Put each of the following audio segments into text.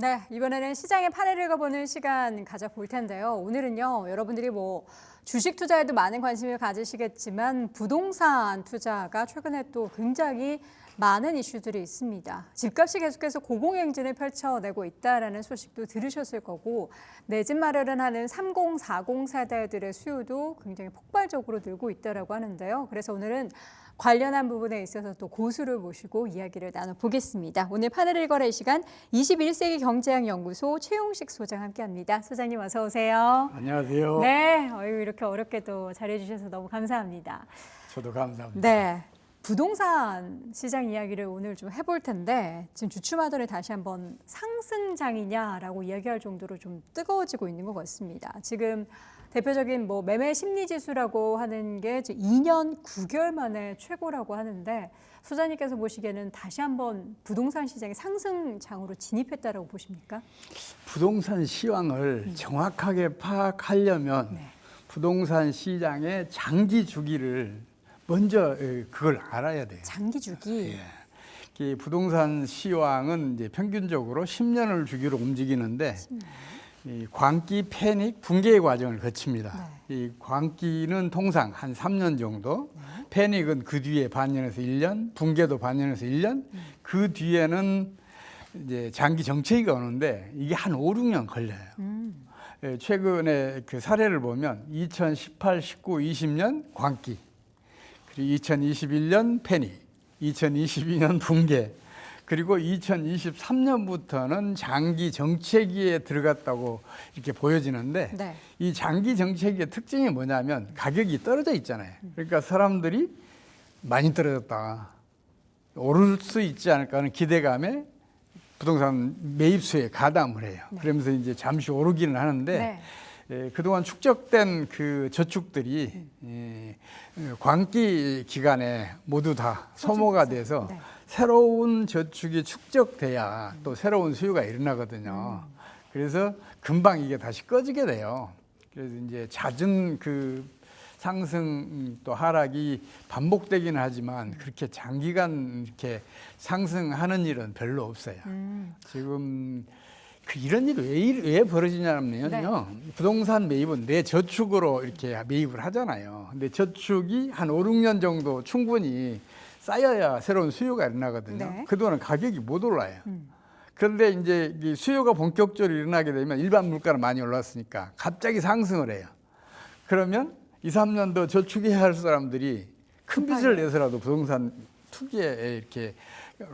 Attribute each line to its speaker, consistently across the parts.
Speaker 1: 네, 이번에는 시장의 판을 읽어보는 시간 가져볼 텐데요. 오늘은요, 여러분들이 주식 투자에도 많은 관심을 가지시겠지만 부동산 투자가 최근에 또 굉장히 많은 이슈들이 있습니다. 집값이 계속해서 고공행진을 펼쳐내고 있다라는 소식도 들으셨을 거고, 내 집 마련을 하는 30, 40 세대들의 수요도 굉장히 폭발적으로 늘고 있다라고 하는데요. 그래서 오늘은 관련한 부분에 있어서 또 고수를 모시고 이야기를 나눠보겠습니다. 오늘 판을 읽어라 이 시간 21세기 경제학연구소 최용식 소장 함께합니다. 소장님 어서 오세요.
Speaker 2: 안녕하세요.
Speaker 1: 네, 이렇게 어렵게 또 잘해주셔서 너무 감사합니다.
Speaker 2: 저도 감사합니다.
Speaker 1: 네, 부동산 시장 이야기를 오늘 좀 해볼 텐데 지금 주춤하더니 다시 한번 상승장이냐라고 이야기할 정도로 좀 뜨거워지고 있는 것 같습니다. 지금 대표적인 매매 심리 지수라고 하는 게 2년 9개월 만에 최고라고 하는데 소장님께서 보시기에는 다시 한번 부동산 시장이 상승장으로 진입했다라고 보십니까?
Speaker 2: 부동산 시황을 정확하게 파악하려면 부동산 시장의 장기 주기를 먼저 그걸 알아야 돼요.
Speaker 1: 장기 주기.
Speaker 2: 예. 이 부동산 시황은 이제 평균적으로 10년을 주기로 움직이는데 10년. 이 광기, 패닉, 붕괴의 과정을 거칩니다. 네. 이 광기는 통상 한 3년 정도, 패닉은 그 뒤에 반년에서 1년, 붕괴도 반년에서 1년, 그 뒤에는 이제 장기 정체기가 오는데 이게 한 5, 6년 걸려요. 예, 최근에 그 사례를 보면 2018, 19, 20년 광기, 그리고 2021년 패닉, 2022년 붕괴, 그리고 2023년부터는 장기 정체기에 들어갔다고 이렇게 보여지는데 네. 이 장기 정체기의 특징이 뭐냐면 가격이 떨어져 있잖아요. 그러니까 사람들이 많이 떨어졌다, 오를 수 있지 않을까 하는 기대감에 부동산 매입수에 가담을 해요. 네. 그러면서 이제 잠시 오르기는 하는데 네. 그동안 축적된 그 저축들이 광기 기간에 모두 다 소모가 돼서 네. 새로운 저축이 축적돼야 또 새로운 수요가 일어나거든요. 그래서 금방 이게 다시 꺼지게 돼요. 그래서 이제 잦은 그 상승 또 하락이 반복되기는 하지만 그렇게 장기간 이렇게 상승하는 일은 별로 없어요. 지금 이런 일이 왜 벌어지냐면요. 네. 부동산 매입은 내 저축으로 이렇게 매입을 하잖아요. 근데 저축이 한 5, 6년 정도 충분히 쌓여야 새로운 수요가 일어나거든요. 네. 그동안은 가격이 못 올라요. 그런데 이제 이 수요가 본격적으로 일어나게 되면 일반 물가는 많이 올랐으니까 갑자기 상승을 해요. 그러면 2, 3년 더 저축해야 할 사람들이 큰 빚을 내서라도 부동산 투기에 이렇게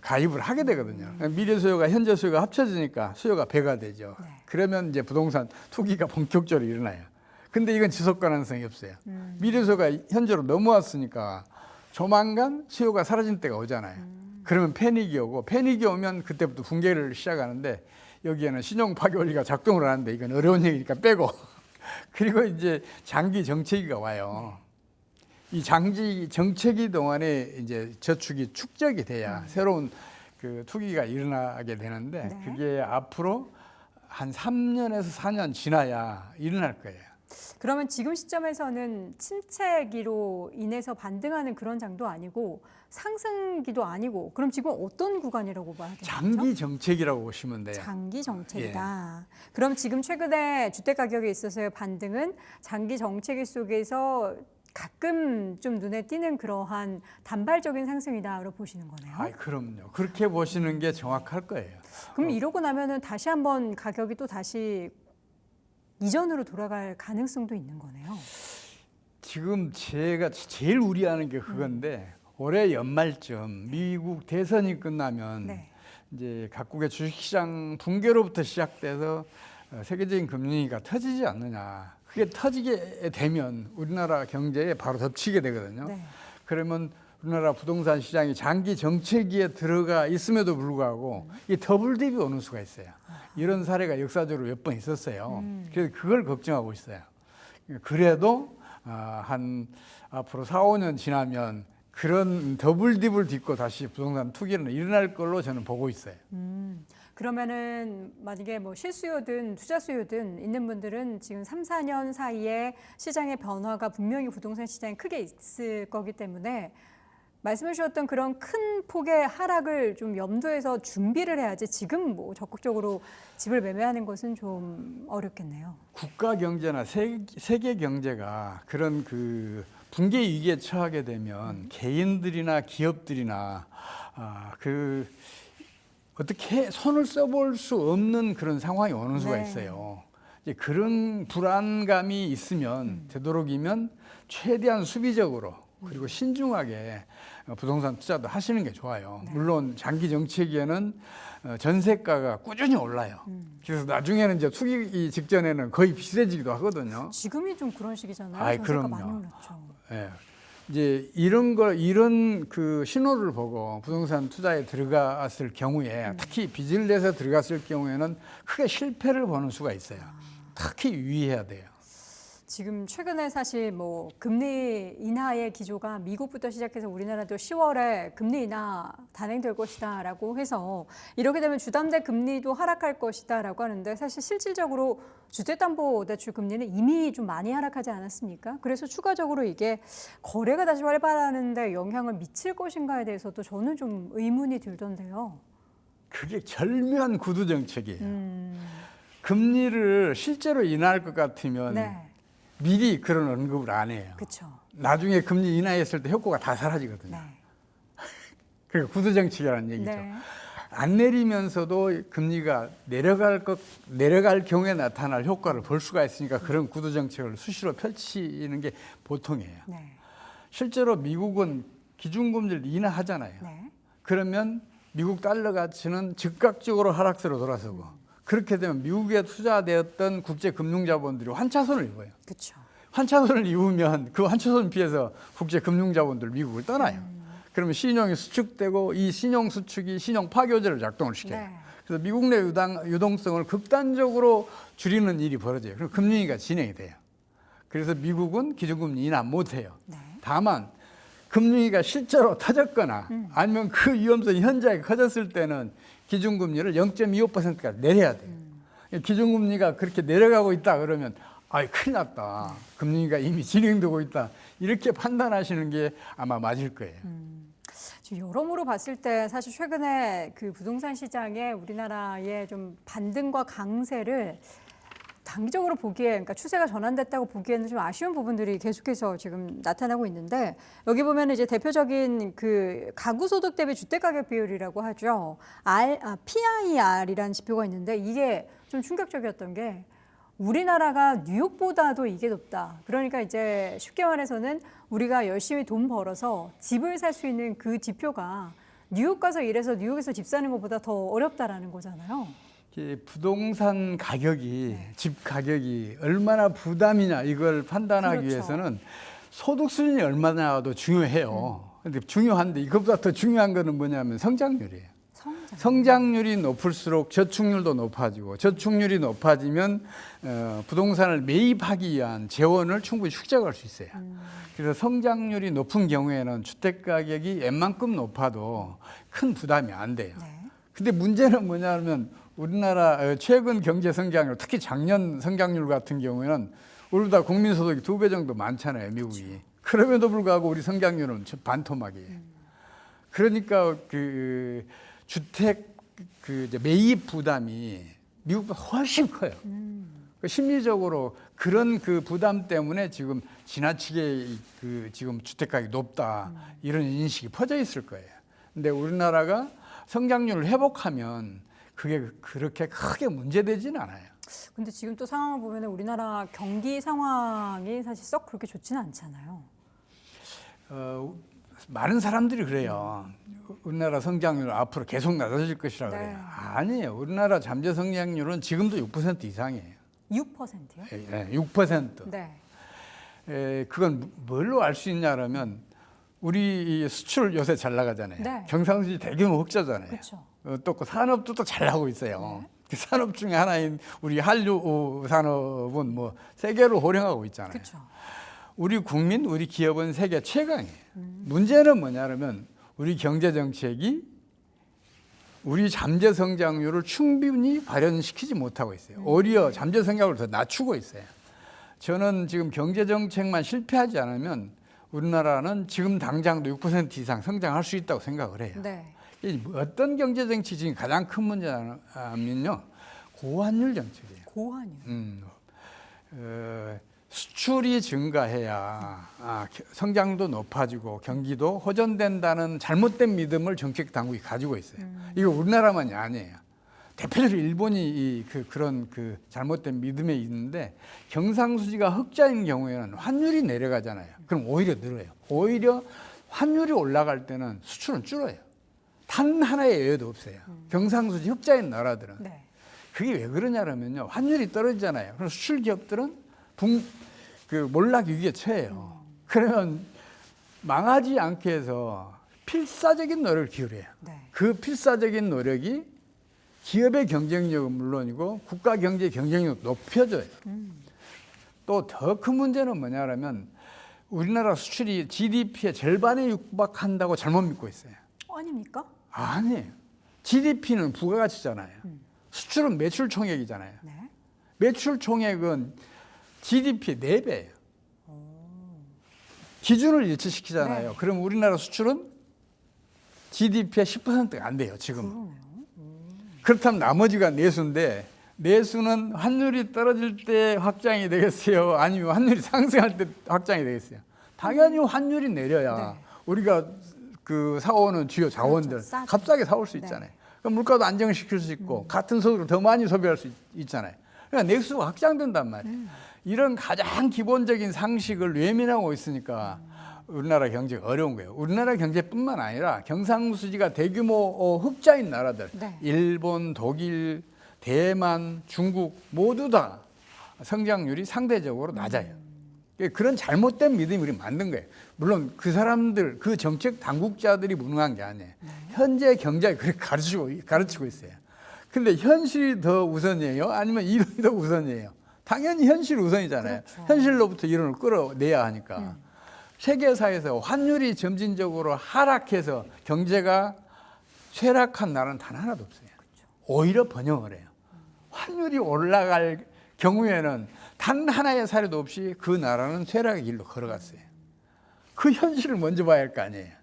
Speaker 2: 가입을 하게 되거든요. 미래 수요가 현재 수요가 합쳐지니까 수요가 배가 되죠. 네. 그러면 이제 부동산 투기가 본격적으로 일어나요. 근데 이건 지속 가능성이 없어요. 미래 수요가 현재로 넘어왔으니까 조만간 수요가 사라질 때가 오잖아요. 그러면 패닉이 오고, 패닉이 오면 그때부터 붕괴를 시작하는데 여기에는 신용 파괴 원리가 작동을 하는데 이건 어려운 얘기니까 빼고 그리고 이제 장기 정체기가 와요. 이 장기 정체기 동안에 이제 저축이 축적이 돼야 새로운 그 투기가 일어나게 되는데 네. 그게 앞으로 한 3년에서 4년 지나야 일어날 거예요.
Speaker 1: 그러면 지금 시점에서는 침체기로 인해서 반등하는 그런 장도 아니고 상승기도 아니고 그럼 지금 어떤 구간이라고 봐야 되죠?
Speaker 2: 장기 정체기라고 보시면 돼요.
Speaker 1: 장기 정체기다. 예. 그럼 지금 최근에 주택 가격에 있어서의 반등은 장기 정체기 속에서 가끔 좀 눈에 띄는 그러한 단발적인 상승이다라고 보시는 거네요.
Speaker 2: 아, 그럼요. 그렇게 보시는 게 정확할 거예요.
Speaker 1: 그럼 이러고 나면은 다시 한번 가격이 또 다시 이전으로 돌아갈 가능성도 있는 거네요.
Speaker 2: 지금 제가 제일 우려하는 게 그건데 올해 연말쯤 미국 대선이 끝나면 네. 이제 각국의 주식시장 붕괴로부터 시작돼서 세계적인 금융위기가 터지지 않느냐. 그게 터지게 되면 우리나라 경제에 바로 덮치게 되거든요. 네. 그러면 우리나라 부동산 시장이 장기 정체기에 들어가 있음에도 불구하고 이 더블딥이 오는 수가 있어요. 이런 사례가 역사적으로 몇 번 있었어요. 그래서 그걸 걱정하고 있어요. 그래도 한 앞으로 4, 5년 지나면 그런 더블딥을 딛고 다시 부동산 투기는 일어날 걸로 저는 보고 있어요.
Speaker 1: 그러면은 만약에 실수요든 투자 수요든 있는 분들은 지금 3, 4년 사이에 시장의 변화가 분명히 부동산 시장에 크게 있을 거기 때문에 말씀해 주셨던 그런 큰 폭의 하락을 좀 염두에서 준비를 해야지 지금 뭐 적극적으로 집을 매매하는 것은 좀 어렵겠네요.
Speaker 2: 국가 경제나 세계 경제가 그런 그 붕괴 위기에 처하게 되면 개인들이나 기업들이나 그 어떻게 손을 써볼 수 없는 그런 상황이 오는 수가
Speaker 1: 네.
Speaker 2: 있어요. 이제 그런 불안감이 있으면 되도록이면 최대한 수비적으로 그리고 신중하게 부동산 투자도 하시는 게 좋아요.
Speaker 1: 네.
Speaker 2: 물론 장기 정책에는 전세가가 꾸준히 올라요. 그래서 나중에는 이제 투기 직전에는 거의 비싸지기도 하거든요.
Speaker 1: 지금이 좀 그런 시기잖아요.
Speaker 2: 아이,
Speaker 1: 전세가
Speaker 2: 그럼요.
Speaker 1: 많이 올랐죠.
Speaker 2: 예. 이제 이런 그 신호를 보고 부동산 투자에 들어갔을 경우에 특히 빚을 내서 들어갔을 경우에는 크게 실패를 보는 수가 있어요. 특히 유의해야 돼요.
Speaker 1: 지금 최근에 사실 뭐 금리 인하의 기조가 미국부터 시작해서 우리나라도 10월에 금리 인하 단행될 것이다라고 해서 이렇게 되면 주담대 금리도 하락할 것이다라고 하는데 사실 실질적으로 주택담보대출 금리는 이미 좀 많이 하락하지 않았습니까? 그래서 추가적으로 이게 거래가 다시 활발하는데 영향을 미칠 것인가에 대해서도 저는 좀 의문이 들던데요.
Speaker 2: 그게 절묘한 구두 정책이에요. 금리를 실제로 인하할 것 같으면
Speaker 1: 네,
Speaker 2: 미리 그런 언급을 안 해요.
Speaker 1: 그렇죠.
Speaker 2: 나중에 금리 인하했을 때 효과가 다 사라지거든요.
Speaker 1: 네,
Speaker 2: 그러니까 구두 정책이라는 얘기죠.
Speaker 1: 네,
Speaker 2: 안 내리면서도 금리가 내려갈 경우에 나타날 효과를 볼 수가 있으니까 그런 구두 정책을 수시로 펼치는 게 보통이에요.
Speaker 1: 네,
Speaker 2: 실제로 미국은 기준금리를 인하하잖아요.
Speaker 1: 네.
Speaker 2: 그러면 미국 달러 가치는 즉각적으로 하락세로 돌아서고 그렇게 되면 미국에 투자되었던 국제 금융 자본들이 환차손을 입어요.
Speaker 1: 그렇죠.
Speaker 2: 환차손을 입으면 그 환차손 피해서 국제 금융 자본들 미국을 떠나요. 그러면 신용이 수축되고 이 신용 수축이 신용 파교제를 작동을 시켜요.
Speaker 1: 네.
Speaker 2: 그래서 미국 내 유동성을 극단적으로 줄이는 일이 벌어져요. 그럼 금리가 진행이 돼요. 그래서 미국은 기준금리 인하 못해요.
Speaker 1: 네.
Speaker 2: 다만 금리가 실제로 터졌거나 아니면 그 위험성이 현저하게 커졌을 때는 기준금리를 0.25%까지 내려야 돼요. 기준금리가 그렇게 내려가고 있다 그러면 큰일 났다. 금리가 이미 진행되고 있다. 이렇게 판단하시는 게 아마 맞을 거예요.
Speaker 1: 지금 여러모로 봤을 때 사실 최근에 그 부동산 시장에 우리나라의 좀 반등과 강세를 단기적으로 보기에, 그러니까 추세가 전환됐다고 보기에는 좀 아쉬운 부분들이 계속해서 지금 나타나고 있는데 여기 보면 이제 대표적인 그 가구 소득 대비 주택 가격 비율이라고 하죠. PIR이라는 지표가 있는데 이게 좀 충격적이었던 게 우리나라가 뉴욕보다도 이게 높다. 그러니까 이제 쉽게 말해서는 우리가 열심히 돈 벌어서 집을 살 수 있는 그 지표가 뉴욕 가서 일해서 뉴욕에서 집 사는 것보다 더 어렵다라는 거잖아요.
Speaker 2: 부동산 가격이 집 가격이 얼마나 부담이냐 이걸 판단하기
Speaker 1: 그렇죠.
Speaker 2: 위해서는 소득 수준이 얼마나도 중요해요. 근데 중요한데 이것보다 더 중요한 거는 뭐냐면 성장률이에요. 성장률이 높을수록 저축률도 높아지고 저축률이 높아지면 부동산을 매입하기 위한 재원을 충분히 축적할 수 있어요. 그래서 성장률이 높은 경우에는 주택 가격이 웬만큼 높아도 큰 부담이 안 돼요. 근데 문제는 뭐냐면 우리나라 최근 경제 성장률, 특히 작년 성장률 같은 경우에는 우리보다 국민 소득이 2배 정도 많잖아요, 미국이. 그렇죠. 그럼에도 불구하고 우리 성장률은 반토막이에요. 그러니까 그 주택 그 이제 매입 부담이 미국보다 훨씬 커요. 심리적으로 그런 그 부담 때문에 지금 지나치게 그 지금 주택 가격이 높다 이런 인식이 퍼져 있을 거예요. 근데 우리나라가 성장률을 회복하면 그게 그렇게 크게 문제되지는 않아요.
Speaker 1: 근데 지금 또 상황을 보면 우리나라 경기 상황이 사실 썩 그렇게 좋지는 않잖아요.
Speaker 2: 많은 사람들이 그래요. 우리나라 성장률 앞으로 계속 낮아질 것이라고 그래요. 아니에요. 우리나라 잠재 성장률은 지금도 6% 이상이에요.
Speaker 1: 6%요?
Speaker 2: 네, 6%.
Speaker 1: 네.
Speaker 2: 그건 뭘로 알 수 있냐면 우리 수출 요새 잘 나가잖아요.
Speaker 1: 네.
Speaker 2: 경상수지 대규모 흑자잖아요.
Speaker 1: 그렇죠.
Speaker 2: 또 그 산업도 또 잘 나가고 있어요. 그 산업 중에 하나인 우리 한류 산업은 뭐 세계로 호령하고 있잖아요.
Speaker 1: 그렇죠.
Speaker 2: 우리 국민, 우리 기업은 세계 최강이에요. 문제는 뭐냐면 우리 경제 정책이 우리 잠재 성장률을 충분히 발현시키지 못하고 있어요. 오히려 잠재 성장률을 더 낮추고 있어요. 저는 지금 경제 정책만 실패하지 않으면 우리나라는 지금 당장도 6% 이상 성장할 수 있다고 생각을 해요.
Speaker 1: 네.
Speaker 2: 이 어떤 경제 정치 지금 가장 큰 문제냐면요, 고환율 정책이에요.
Speaker 1: 고환율.
Speaker 2: 수출이 증가해야 성장도 높아지고 경기도 호전된다는 잘못된 믿음을 정책 당국이 가지고 있어요. 이거 우리나라만이 아니에요. 대표적으로 일본이 그런 잘못된 믿음에 있는데, 경상수지가 흑자인 경우에는 환율이 내려가잖아요. 그럼 오히려 늘어요. 오히려 환율이 올라갈 때는 수출은 줄어요. 단 하나의 예외도 없어요. 경상수지 흑자인 나라들은.
Speaker 1: 네.
Speaker 2: 그게 왜 그러냐면요, 환율이 떨어지잖아요. 그럼 수출 기업들은 몰락 위기에 처해요. 그러면 망하지 않게 해서 필사적인 노력을 기울여요.
Speaker 1: 네.
Speaker 2: 그 필사적인 노력이 기업의 경쟁력은 물론이고 국가 경제의 경쟁력을 높여줘요. 또 더 큰 문제는 뭐냐면, 우리나라 수출이 GDP의 절반에 육박한다고 잘못 믿고 있어요.
Speaker 1: 아닙니까?
Speaker 2: 아니에요. GDP는 부가가치잖아요. 수출은 매출 총액이잖아요.
Speaker 1: 네.
Speaker 2: 매출 총액은 GDP의 4배예요. 기준을 일치시키잖아요.
Speaker 1: 네.
Speaker 2: 그럼 우리나라 수출은 GDP의 10%가 안 돼요, 지금.
Speaker 1: 그러네요.
Speaker 2: 그렇다면 나머지가 내수인데, 내수는 환율이 떨어질 때 확장이 되겠어요? 아니면 환율이 상승할 때 확장이 되겠어요? 당연히 환율이 내려야
Speaker 1: 네.
Speaker 2: 우리가 사오는 주요 자원들
Speaker 1: 그렇죠. 싸죠.
Speaker 2: 값싸게 사올 수
Speaker 1: 네.
Speaker 2: 있잖아요. 그럼 물가도 안정시킬 수 있고 같은 소득을 더 많이 소비할 수 있잖아요. 그러니까 내수가 확장된단 말이에요. 이런 가장 기본적인 상식을 외면하고 있으니까 우리나라 경제가 어려운 거예요. 우리나라 경제뿐만 아니라 경상수지가 대규모 흑자인 나라들,
Speaker 1: 네.
Speaker 2: 일본, 독일, 대만, 중국 모두 다 성장률이 상대적으로 낮아요. 그런 잘못된 믿음이 우리 만든 거예요. 물론 그 사람들, 그 정책 당국자들이 무능한 게 아니에요. 현재 경제가 그렇게 가르치고 있어요. 근데 현실이 더 우선이에요? 아니면 이론이 더 우선이에요? 당연히 현실 우선이잖아요.
Speaker 1: 그렇죠.
Speaker 2: 현실로부터 이론을 끌어내야 하니까. 세계사에서 환율이 점진적으로 하락해서 경제가 쇠락한 나라는 단 하나도 없어요. 오히려 번영을 해요. 환율이 올라갈 경우에는 단 하나의 사례도 없이 그 나라는 쇠락의 길로 걸어갔어요. 그 현실을 먼저 봐야 할 거 아니에요.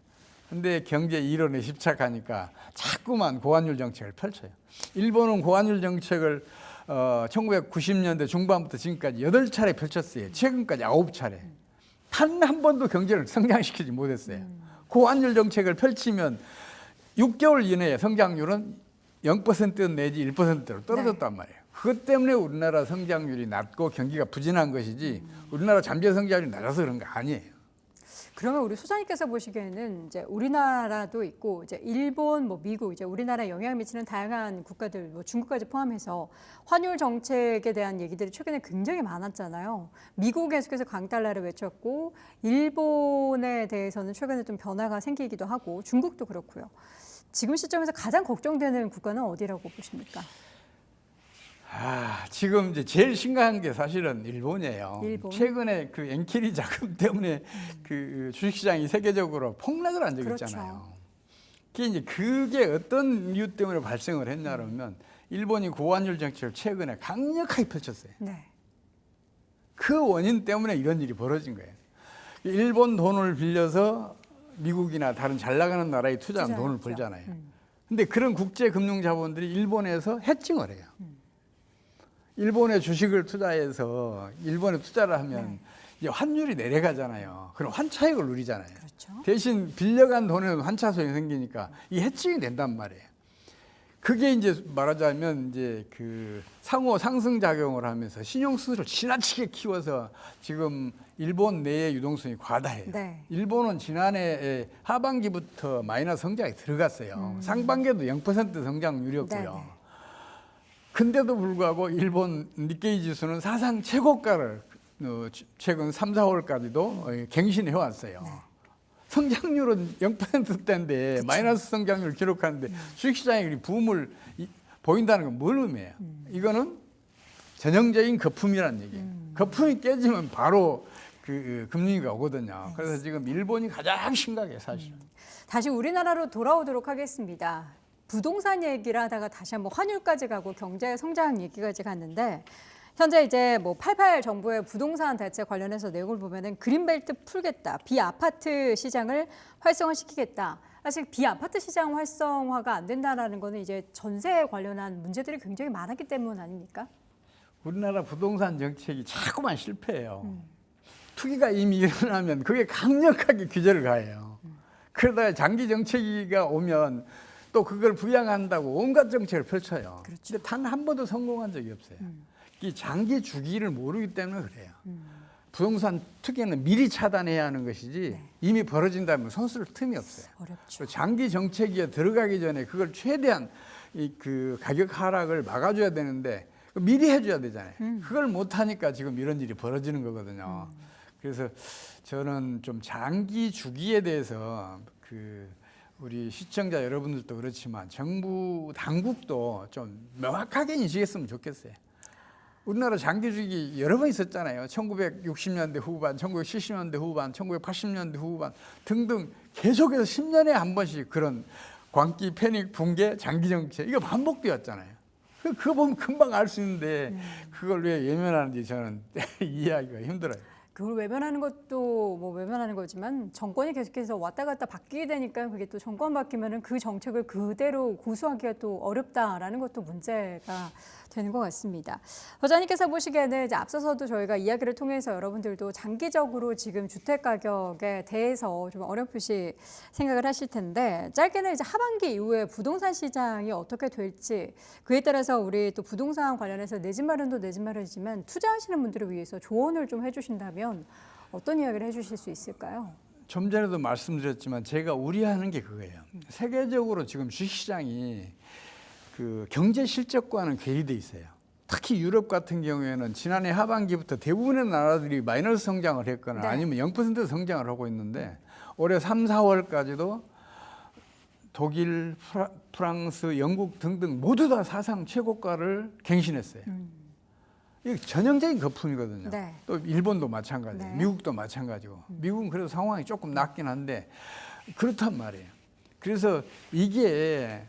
Speaker 2: 근데 경제 이론에 집착하니까 자꾸만 고환율 정책을 펼쳐요. 일본은 고환율 정책을 1990년대 중반부터 지금까지 8차례 펼쳤어요. 최근까지 9차례. 단 한 번도 경제를 성장시키지 못했어요. 고환율 정책을 펼치면 6개월 이내에 성장률은 0% 내지 1%로 떨어졌단 말이에요. 그것 때문에 우리나라 성장률이 낮고 경기가 부진한 것이지 우리나라 잠재 성장률이 낮아서 그런 거 아니에요.
Speaker 1: 그러면 우리 소장님께서 보시기에는 이제 우리나라도 있고 이제 일본, 미국, 이제 우리나라에 영향을 미치는 다양한 국가들, 중국까지 포함해서 환율 정책에 대한 얘기들이 최근에 굉장히 많았잖아요. 미국 계속해서 강달러를 외쳤고, 일본에 대해서는 최근에 좀 변화가 생기기도 하고, 중국도 그렇고요. 지금 시점에서 가장 걱정되는 국가는 어디라고 보십니까?
Speaker 2: 지금 이제 제일 심각한 게 사실은 일본이에요.
Speaker 1: 일본.
Speaker 2: 최근에 그 엔키리 자금 때문에 그 주식시장이 세계적으로 폭락을 한 적이
Speaker 1: 그렇죠.
Speaker 2: 있잖아요. 그게 어떤 이유 때문에 발생을 했냐면 일본이 고환율 정책을 최근에 강력하게 펼쳤어요.
Speaker 1: 네.
Speaker 2: 그 원인 때문에 이런 일이 벌어진 거예요. 일본 돈을 빌려서 미국이나 다른 잘 나가는 나라에 투자하면 돈을 벌잖아요. 근데 그런 국제 금융 자본들이 일본에서 해칭을 해요. 일본에 주식을 투자해서 일본에 투자를 하면 이제 환율이 내려가잖아요. 그럼 환차익을 누리잖아요.
Speaker 1: 그렇죠.
Speaker 2: 대신 빌려간 돈에는 환차 소용이 생기니까 이 해칭이 된단 말이에요. 그게 이제 말하자면 이제 그 상호 상승 작용을 하면서 신용 수수를 지나치게 키워서 지금 일본 내의 유동성이 과다해요.
Speaker 1: 네.
Speaker 2: 일본은 지난해 하반기부터 마이너스 성장에 들어갔어요. 상반기에도 0% 성장률이었고요.
Speaker 1: 네네.
Speaker 2: 근데도 불구하고 일본 니케이 지수는 사상 최고가를 최근 3, 4월까지도 갱신해 왔어요. 성장률은 0%대인데 마이너스 성장률을 기록하는데 주식시장이 부음을 보인다는 건 뭘 의미해요? 이거는 전형적인 거품이라는 얘기예요. 거품이 깨지면 바로 그 금융위기가 오거든요. 그래서 지금 일본이 가장 심각해요, 사실은.
Speaker 1: 다시 우리나라로 돌아오도록 하겠습니다. 부동산 얘기를 하다가 다시 한번 환율까지 가고 경제 성장 얘기까지 갔는데 현재 이제 뭐 88 정부의 부동산 대책 관련해서 내용을 보면은 그린벨트 풀겠다, 비아파트 시장을 활성화시키겠다. 사실 비아파트 시장 활성화가 안 된다라는 거는 이제 전세 관련한 문제들이 굉장히 많았기 때문 아닙니까?
Speaker 2: 우리나라 부동산 정책이 자꾸만 실패해요. 투기가 이미 일어나면 그게 강력하게 규제를 가해요. 그러다가 장기 정책이가 오면 또 그걸 부양한다고 온갖 정책을 펼쳐요.
Speaker 1: 그렇죠.
Speaker 2: 근데 단 한 번도 성공한 적이 없어요. 이 장기 주기를 모르기 때문에 그래요. 부동산 투기는 미리 차단해야 하는 것이지
Speaker 1: 네.
Speaker 2: 이미 벌어진다면 손쓸 틈이 없어요.
Speaker 1: 어렵죠.
Speaker 2: 장기 정책에 들어가기 전에 그걸 최대한 그 가격 하락을 막아줘야 되는데 미리 해줘야 되잖아요. 그걸 못하니까 지금 이런 일이 벌어지는 거거든요. 그래서 저는 좀 장기 주기에 대해서 그 우리 시청자 여러분들도 그렇지만 정부 당국도 좀 명확하게 인식했으면 좋겠어요. 우리나라 장기 주기 여러 번 있었잖아요. 1960년대 후반, 1970년대 후반, 1980년대 후반 등등 계속해서 10년에 한 번씩 그런 광기, 패닉, 붕괴, 장기 정책 이거 반복되었잖아요. 그거 보면 금방 알 수 있는데 그걸 왜 외면하는지 저는 이해하기가 힘들어요.
Speaker 1: 그걸 외면하는 것도 뭐 외면하는 거지만 정권이 계속해서 왔다 갔다 바뀌게 되니까 그게 또 정권 바뀌면은 그 정책을 그대로 고수하기가 또 어렵다라는 것도 문제가 되는 것 같습니다. 소장님께서 보시기에는 이제 앞서서도 저희가 이야기를 통해서 여러분들도 장기적으로 지금 주택 가격에 대해서 좀 어렴풋이 생각을 하실 텐데 짧게는 이제 하반기 이후에 부동산 시장이 어떻게 될지 그에 따라서 우리 또 부동산 관련해서 내 집 마련도 내 집 마련이지만 투자하시는 분들을 위해서 조언을 좀 해주신다면 어떤 이야기를 해주실 수 있을까요?
Speaker 2: 좀 전에도 말씀드렸지만 제가 우려하는 게 그거예요. 세계적으로 지금 주식시장이 그 경제 실적과는 괴리돼 있어요. 특히 유럽 같은 경우에는 지난해 하반기부터 대부분의 나라들이 마이너스 성장을 했거나
Speaker 1: 네.
Speaker 2: 아니면 0% 성장을 하고 있는데 올해 3, 4월까지도 독일, 프랑스, 영국 등등 모두 다 사상 최고가를 갱신했어요. 이게 전형적인 거품이거든요.
Speaker 1: 네.
Speaker 2: 또 일본도 마찬가지예요.
Speaker 1: 네.
Speaker 2: 미국도 마찬가지고. 미국은 그래도 상황이 조금 낫긴 한데 그렇단 말이에요. 그래서 이게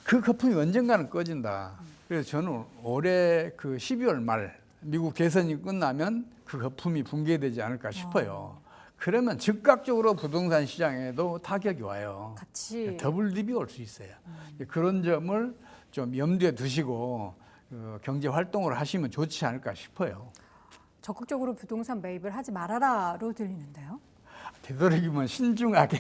Speaker 2: 그 거품이 언젠가는 꺼진다. 그래서 저는 올해 그 12월 말 미국 개선이 끝나면 그 거품이 붕괴되지 않을까 싶어요. 그러면 즉각적으로 부동산 시장에도 타격이 와요.
Speaker 1: 같이
Speaker 2: 더블 딥이 올 수 있어요. 그런 점을 좀 염두에 두시고 경제 활동을 하시면 좋지 않을까 싶어요.
Speaker 1: 적극적으로 부동산 매입을 하지 말아라로 들리는데요.
Speaker 2: 되도록이면 신중하게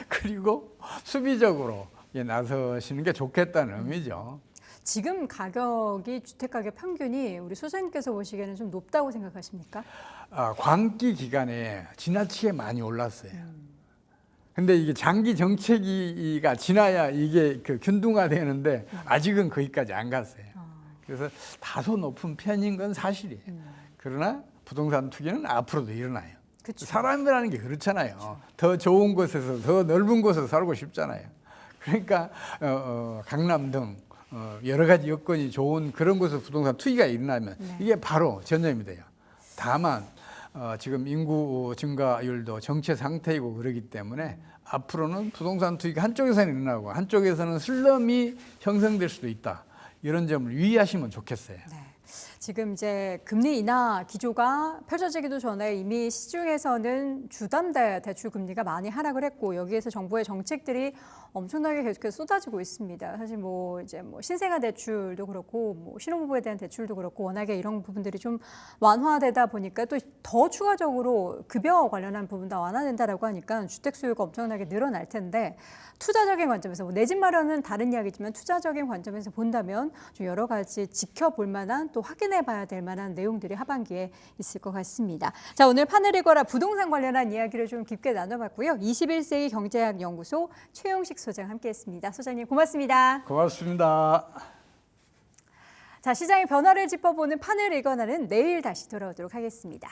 Speaker 2: 그리고 수비적으로 나서시는 게 좋겠다는 의미죠.
Speaker 1: 지금 가격이 주택가격 평균이 우리 소장님께서 보시기에는 좀 높다고 생각하십니까?
Speaker 2: 광기 기간에 지나치게 많이 올랐어요. 근데 이게 장기 정책이가 지나야 이게 그 균등화되는데 아직은 거기까지 안 갔어요. 그래서 다소 높은 편인 건 사실이에요. 그러나 부동산 투기는 앞으로도 일어나요.
Speaker 1: 그쵸.
Speaker 2: 사람이라는 게 그렇잖아요. 더 좋은 곳에서 더 넓은 곳에서 살고 싶잖아요. 그러니까 강남 등 여러 가지 여건이 좋은 그런 곳에서 부동산 투기가 일어나면
Speaker 1: 네.
Speaker 2: 이게 바로 전염이 돼요. 다만 지금 인구 증가율도 정체 상태이고 그러기 때문에 앞으로는 부동산 투기가 한쪽에서는 일어나고 한쪽에서는 슬럼이 형성될 수도 있다. 이런 점을 유의하시면 좋겠어요.
Speaker 1: 네. 지금 이제 금리 인하 기조가 펼쳐지기도 전에 이미 시중에서는 주담대 대출 금리가 많이 하락을 했고 여기에서 정부의 정책들이 엄청나게 계속해서 쏟아지고 있습니다. 사실 뭐 이제 뭐 신생아 대출도 그렇고 뭐 신혼부부에 대한 대출도 그렇고 워낙에 이런 부분들이 좀 완화되다 보니까 또 더 추가적으로 급여 관련한 부분도 완화된다라고 하니까 주택 수요가 엄청나게 늘어날 텐데 투자적인 관점에서 내 집 마련은 다른 이야기지만 투자적인 관점에서 본다면 좀 여러 가지 지켜볼 만한 또 확인해 봐야 될 만한 내용들이 하반기에 있을 것 같습니다. 자, 오늘 판을 읽어라 부동산 관련한 이야기를 좀 깊게 나눠봤고요. 21세기 경제학 연구소 최용식 소장 함께했습니다. 소장님 고맙습니다.
Speaker 2: 고맙습니다.
Speaker 1: 자, 시장의 변화를 짚어보는 판을 읽어나는 내일 다시 돌아오도록 하겠습니다.